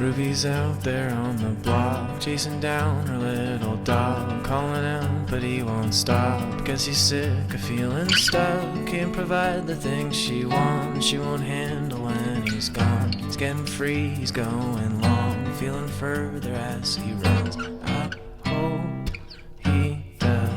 Ruby's out there on the block, chasing down her little dog, calling out but he won't stop. Guess he's sick of feeling stuck, can't provide the things she wants, she won't handle when he's gone. He's getting free, he's going long, feeling further as he runs. I hope he does.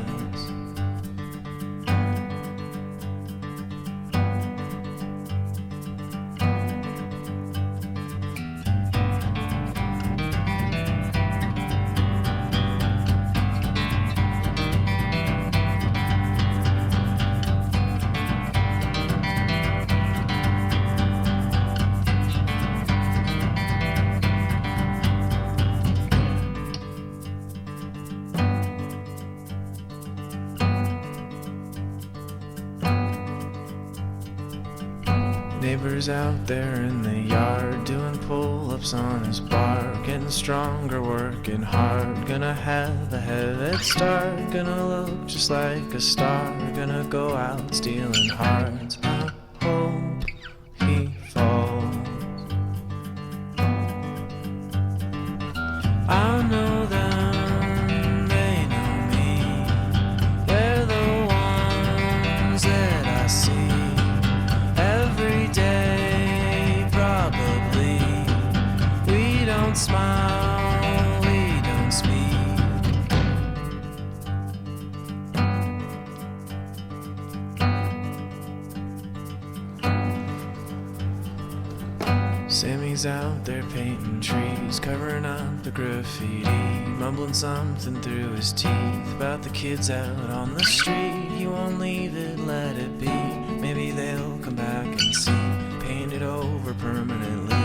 Neighbors out there in the yard, doing pull-ups on his bar, getting stronger, working hard, gonna have a head start, gonna look just like a star, gonna go out stealing hearts. I hope he falls. I know them, they know me, they're the ones that I see every day, probably. We don't smile, we don't speak. Sammy's out there painting trees, covering up the graffiti, mumbling something through his teeth about the kids out on the street. He won't leave it, let it be. Maybe they'll come back and see. Paint it over permanently.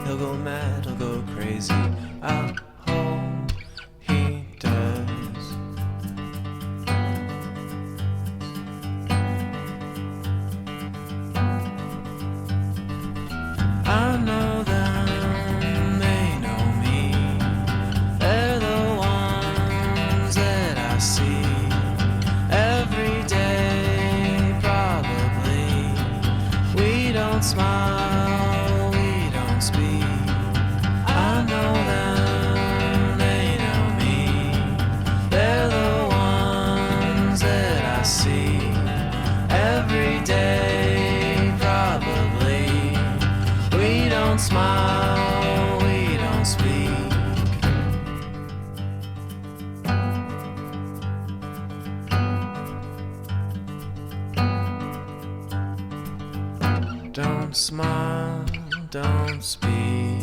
He'll go mad, he'll go crazy. I hope he does. I know them, they know me. They're the ones that I see every day, probably. We don't smile, we don't speak. I know them, they know me. They're the ones that I see every day, probably. We don't smile, we don't speak. Don't smile, don't speak.